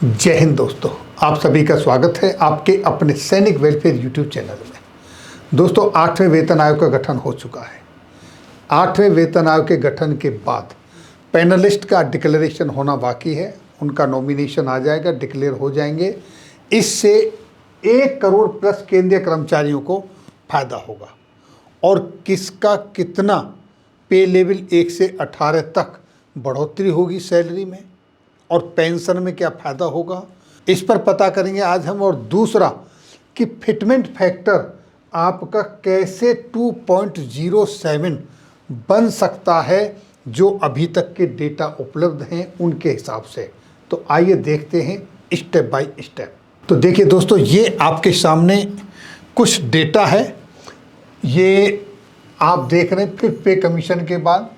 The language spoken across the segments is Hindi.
जय हिंद दोस्तों, आप सभी का स्वागत है आपके अपने सैनिक वेलफेयर यूट्यूब चैनल में। दोस्तों, 8वें वेतन आयोग का गठन हो चुका है। 8वें वेतन आयोग के गठन के बाद पैनलिस्ट का डिक्लेरेशन होना बाकी है। उनका नॉमिनेशन आ जाएगा, डिक्लेयर हो जाएंगे। इससे 1 करोड़ प्लस केंद्रीय कर्मचारियों को फायदा होगा। और किसका कितना पे लेवल 1 से 18 तक बढ़ोतरी होगी सैलरी में, और पेंशन में क्या फ़ायदा होगा, इस पर पता करेंगे आज हम। और दूसरा कि फिटमेंट फैक्टर आपका कैसे 2.07 बन सकता है, जो अभी तक के डेटा उपलब्ध हैं उनके हिसाब से। तो आइए देखते हैं स्टेप बाय स्टेप। तो देखिए दोस्तों, ये आपके सामने कुछ डेटा है। ये आप देख रहे हैं फिर पे कमीशन के बाद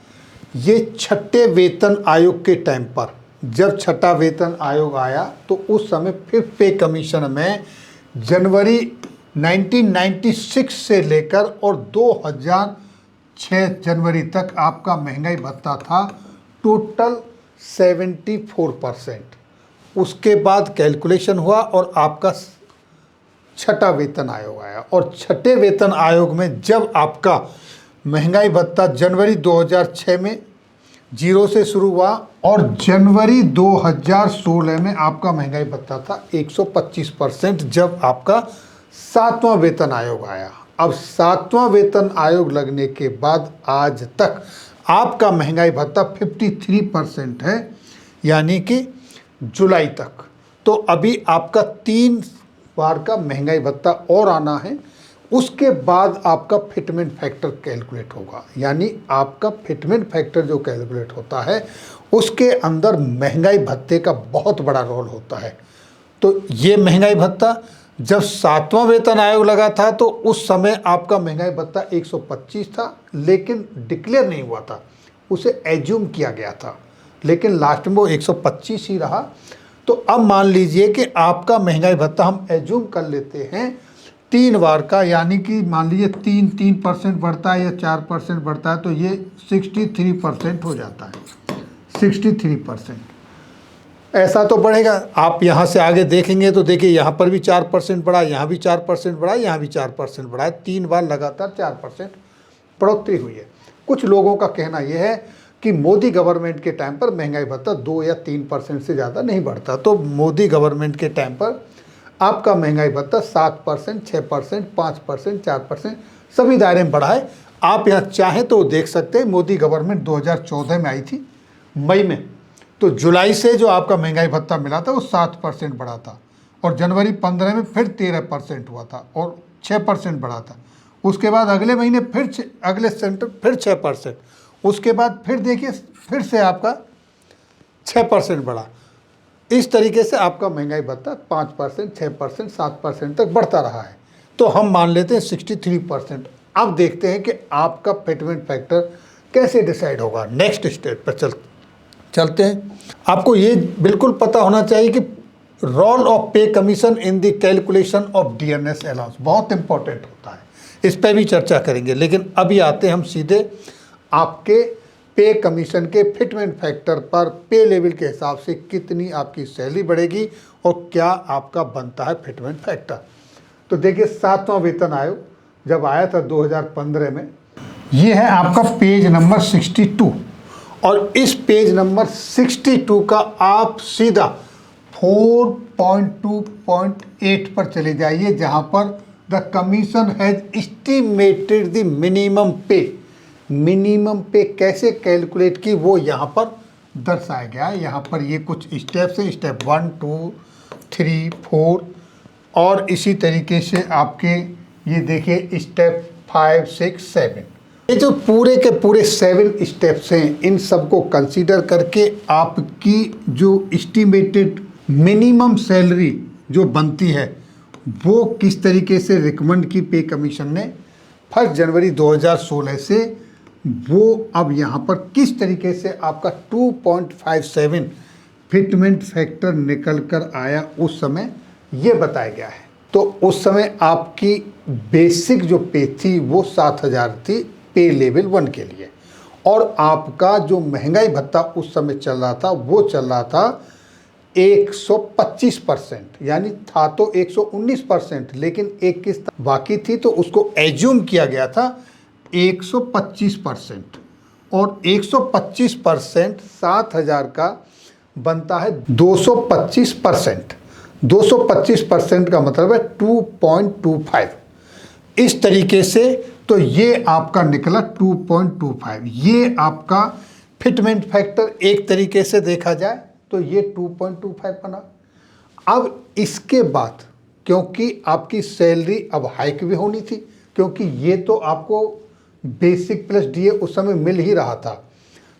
ये 6ठे वेतन आयोग के टाइम पर, जब 6ठा वेतन आयोग आया तो उस समय फिर पे कमीशन में जनवरी 1996 से लेकर और 2006 जनवरी तक आपका महंगाई भत्ता था टोटल 74%। उसके बाद कैलकुलेशन हुआ और आपका 6ठा वेतन आयोग आया। और 6ठे वेतन आयोग में जब आपका महंगाई भत्ता जनवरी 2006 में 0 से शुरू हुआ और जनवरी 2016 में आपका महंगाई भत्ता था 125%, जब आपका 7वां वेतन आयोग आया। अब 7वां वेतन आयोग लगने के बाद आज तक आपका महंगाई भत्ता 53% है, यानी कि जुलाई तक। तो अभी आपका 3 बार का महंगाई भत्ता और आना है। उसके बाद आपका फिटमेंट फैक्टर कैलकुलेट होगा, यानी आपका फिटमेंट फैक्टर जो कैलकुलेट होता है उसके अंदर महंगाई भत्ते का बहुत बड़ा रोल होता है। तो ये महंगाई भत्ता जब 7वां वेतन आयोग लगा था तो उस समय आपका महंगाई भत्ता 125 था, लेकिन डिक्लेयर नहीं हुआ था, उसे एज्यूम किया गया था, लेकिन लास्ट में वो 125 ही रहा। तो अब मान लीजिए कि आपका महंगाई भत्ता हम एज्यूम कर लेते हैं 3 बार का, यानी कि मान लीजिए 3% बढ़ता है या 4% बढ़ता है, तो ये 63% हो जाता है। 63% ऐसा तो बढ़ेगा। आप यहाँ से आगे देखेंगे तो देखिए यहाँ पर भी 4% बढ़ा, यहाँ भी 4% बढ़ा, यहाँ भी 4% बढ़ा है। 3 बार लगातार 4% बढ़ोतरी हुई है। कुछ लोगों का कहना यह है कि मोदी गवर्नमेंट के टाइम पर महंगाई भत्ता 2 या 3% से ज़्यादा नहीं बढ़ता। तो मोदी गवर्नमेंट के टाइम पर आपका महंगाई भत्ता 7%, 6%, 5%, 4% सभी दायरे में बढ़ा है। आप यहाँ चाहें तो देख सकते हैं, मोदी गवर्नमेंट 2014 में आई थी मई में, तो जुलाई से जो आपका महंगाई भत्ता मिला था वो 7% बढ़ा था, और जनवरी 15 में फिर 13% हुआ था और 6% बढ़ा था। उसके बाद अगले महीने फिर अगले सेंटर फिर 6%, उसके बाद फिर देखिए फिर से आपका 6% बढ़ा। इस तरीके से आपका महंगाई भत्ता 5%, 6%, 7% तक बढ़ता रहा है। तो हम मान लेते हैं 63%। अब देखते हैं कि आपका फिटमेंट फैक्टर कैसे डिसाइड होगा। नेक्स्ट स्टेप पर चलते हैं। आपको ये बिल्कुल पता होना चाहिए कि रोल ऑफ पे commission in the calculation of dearness allowance बहुत इंपॉर्टेंट होता है, इस पर भी चर्चा करेंगे। लेकिन अभी आते हैं हम सीधे आपके पे कमीशन के फिटमेंट फैक्टर पर। पे लेवल के हिसाब से कितनी आपकी सैलरी बढ़ेगी और क्या आपका बनता है फिटमेंट फैक्टर। तो देखिए 7वां वेतन आयोग जब आया था 2015 में, ये है आपका पेज नंबर 62, और इस पेज नंबर 62 का आप सीधा 4.2.8 पर चले जाइए, जहां पर the commission has estimated the minimum पे। मिनिमम पे कैसे कैलकुलेट की वो यहाँ पर दर्शाया गया है। यहाँ पर ये कुछ स्टेप्स हैं, स्टेप 1, 2, 3, 4, और इसी तरीके से आपके ये देखिए स्टेप 5, 6, 7। ये जो पूरे के पूरे 7 स्टेप्स हैं, इन सबको कंसीडर करके आपकी जो एस्टिमेटेड मिनिमम सैलरी जो बनती है वो किस तरीके से रिकमेंड की पे कमीशन ने 1 जनवरी 2016 से, वो अब यहाँ पर किस तरीके से आपका 2.57 फिटमेंट फैक्टर निकल कर आया उस समय ये बताया गया है। तो उस समय आपकी बेसिक जो पे थी वो 7,000 थी पे लेवल 1 के लिए, और आपका जो महंगाई भत्ता उस समय चल रहा था वो चल रहा था 125%, यानी था तो 119%, लेकिन एक किस्त बाकी थी तो उसको एज्यूम किया गया था 125%। और 125% 7,000 का बनता है 225%। 225% का मतलब है 2.25। इस तरीके से तो ये आपका निकला 2.25। ये आपका फिटमेंट फैक्टर एक तरीके से देखा जाए तो ये 2.25 बना। अब इसके बाद क्योंकि आपकी सैलरी अब हाइक भी होनी थी, क्योंकि ये तो आपको बेसिक प्लस डीए उस समय मिल ही रहा था,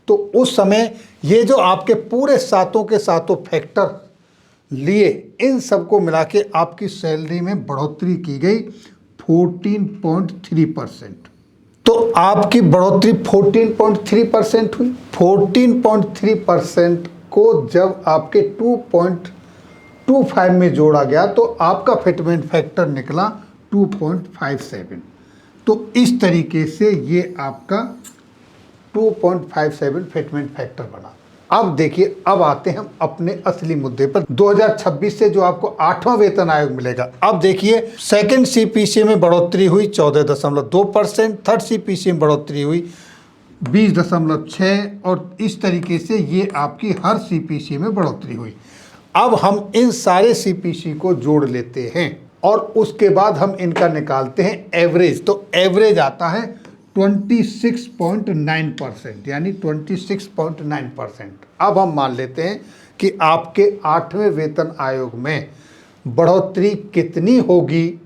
तो उस समय ये जो आपके पूरे सातों के सातों फैक्टर लिए, इन सबको मिला के आपकी सैलरी में बढ़ोतरी की गई 14.3%। तो आपकी बढ़ोतरी 14.3% हुई। 14.3% को जब आपके 2.25 में जोड़ा गया तो आपका फिटमेंट फैक्टर निकला 2.57। तो इस तरीके से ये आपका 2.57 फिटमेंट फैक्टर बना। अब देखिए, अब आते हैं हम अपने असली मुद्दे पर। 2026 से जो आपको 8वां वेतन आयोग मिलेगा। अब देखिए, सेकंड सीपीसी में बढ़ोतरी हुई 14.2%, थर्ड सीपीसी में बढ़ोतरी हुई 20.6, और इस तरीके से ये आपकी हर सीपीसी में बढ़ोतरी हुई। अब हम इन सारे सीपीसी को जोड़ लेते हैं और उसके बाद हम इनका निकालते हैं एवरेज। तो एवरेज आता है 26.9%, यानी 26.9%। अब हम मान लेते हैं कि आपके 8वें वेतन आयोग में बढ़ोतरी कितनी होगी।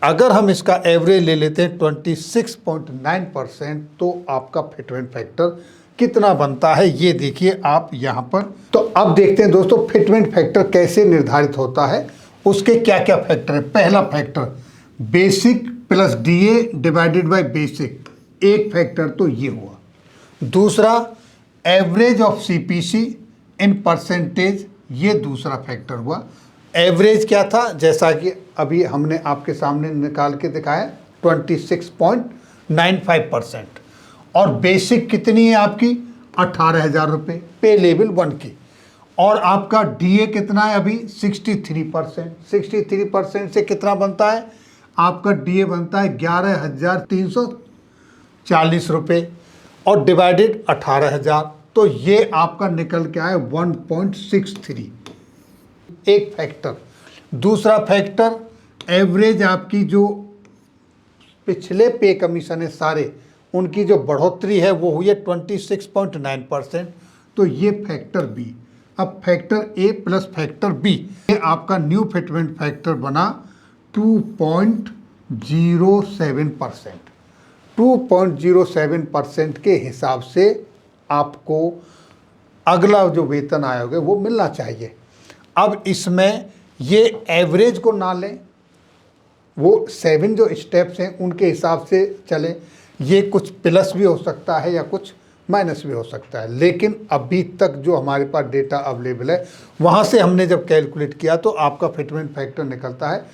अगर हम इसका एवरेज ले लेते हैं 26.9%, तो आपका फिटमेंट फैक्टर कितना बनता है ये देखिए आप यहाँ पर। तो अब देखते हैं दोस्तों, फिटमेंट फैक्टर कैसे निर्धारित होता है, उसके क्या क्या फैक्टर है। पहला factor basic plus DA divided by basic, एक फैक्टर तो ये हुआ। दूसरा average of CPC in percentage, ये दूसरा फैक्टर हुआ। एवरेज क्या था, जैसा कि अभी हमने आपके सामने निकाल के दिखाया 26.95%। और बेसिक कितनी है आपकी 18,000 रुपये पे लेवल 1 की। और आपका डीए कितना है अभी 63%। 63% से कितना बनता है आपका डीए बनता है 11,340 रुपये, और डिवाइडेड 18,000, तो ये आपका निकल के आए 1.63, एक फैक्टर। दूसरा फैक्टर एवरेज आपकी जो पिछले पे कमीशन है सारे, उनकी जो बढ़ोतरी है वो हुई है 26.9%, तो ये फैक्टर बी। अब फैक्टर ए प्लस फैक्टर बी, ये आपका न्यू फिटमेंट फैक्टर बना 2.07%। 2.07% के हिसाब से आपको अगला जो वेतन आयोग है वो मिलना चाहिए। अब इसमें ये एवरेज को ना लें, वो 7 जो स्टेप्स हैं उनके हिसाब से चलें। ये कुछ प्लस भी हो सकता है या कुछ माइनस भी हो सकता है, लेकिन अभी तक जो हमारे पास डेटा अवेलेबल है वहाँ से हमने जब कैलकुलेट किया तो आपका फिटमेंट फैक्टर निकलता है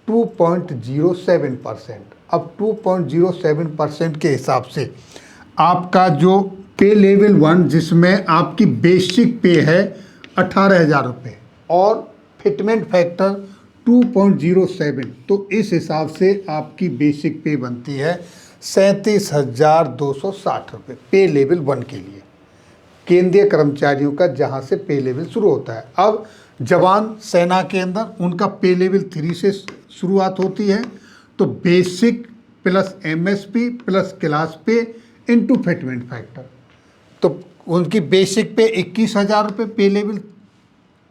2.07%। अब 2.07% के हिसाब से आपका जो पे लेवल 1, जिसमें आपकी बेसिक पे है 18,000 रुपये और फिटमेंट फैक्टर 2.07, तो इस हिसाब से आपकी बेसिक पे बनती है 37,260 रुपये पे लेवल 1 के लिए, केंद्रीय कर्मचारियों का जहां से पे लेवल शुरू होता है। अब जवान सेना के अंदर उनका पे लेवल 3 से शुरुआत होती है, तो basic plus MSP plus class पे इनटू फिटमेंट फैक्टर, तो उनकी बेसिक पे 21,000 रुपये पे लेवल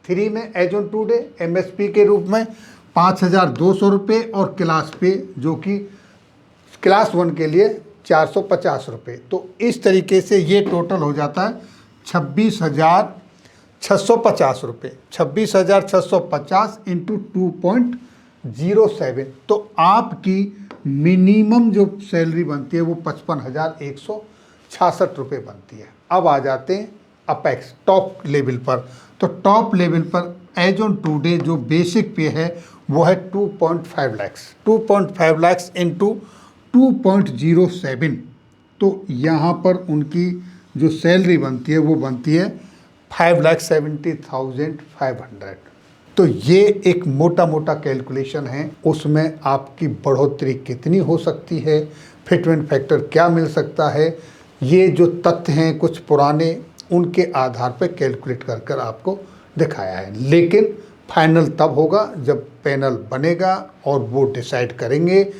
3 में एज ऑन टूडे, एमएसपी के रूप में 5,200 रुपये, और क्लास पे जो कि क्लास 1 के लिए 450 रुपये। तो इस तरीके से ये टोटल हो जाता है 26,650 रुपये। 26,650 इंटू 2.07, तो आपकी मिनिमम जो सैलरी बनती है वो 55,166 रुपये बनती है। अब आ जाते हैं अपेक्स टॉप लेवल पर। तो टॉप लेवल पर एज ऑन टूडे जो बेसिक पे है वो है 2.5 लाख। 2.5 लाख इंटू 2.07, तो यहाँ पर उनकी जो सैलरी बनती है वो बनती है 5,70,500। तो ये एक मोटा मोटा कैलकुलेशन है, उसमें आपकी बढ़ोतरी कितनी हो सकती है, फिटमेंट फैक्टर क्या मिल सकता है, ये जो तथ्य हैं कुछ पुराने, उनके आधार पर कैलकुलेट कर कर आपको दिखाया है। लेकिन फाइनल तब होगा जब पैनल बनेगा और वो डिसाइड करेंगे,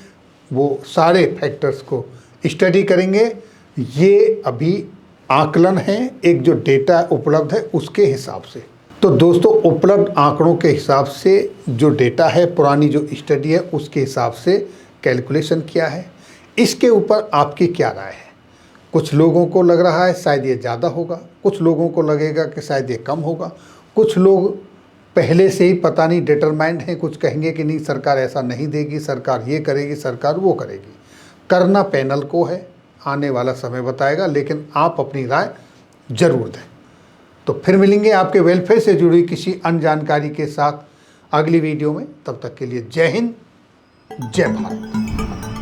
वो सारे फैक्टर्स को स्टडी करेंगे। ये अभी आकलन है, एक जो डेटा उपलब्ध है उसके हिसाब से। तो दोस्तों, उपलब्ध आंकड़ों के हिसाब से जो डेटा है, पुरानी जो स्टडी है उसके हिसाब से कैलकुलेशन किया है। इसके ऊपर आपकी क्या राय है? कुछ लोगों को लग रहा है शायद ये ज़्यादा होगा, कुछ लोगों को लगेगा कि शायद ये कम होगा, कुछ लोग पहले से ही पता नहीं डिटरमाइंड हैं, कुछ कहेंगे कि नहीं सरकार ऐसा नहीं देगी, सरकार ये करेगी, सरकार वो करेगी। करना पैनल को है, आने वाला समय बताएगा, लेकिन आप अपनी राय जरूर दें। तो फिर मिलेंगे आपके वेलफेयर से जुड़ी किसी अन्य जानकारी के साथ अगली वीडियो में। तब तक के लिए जय हिंद, जय भारत।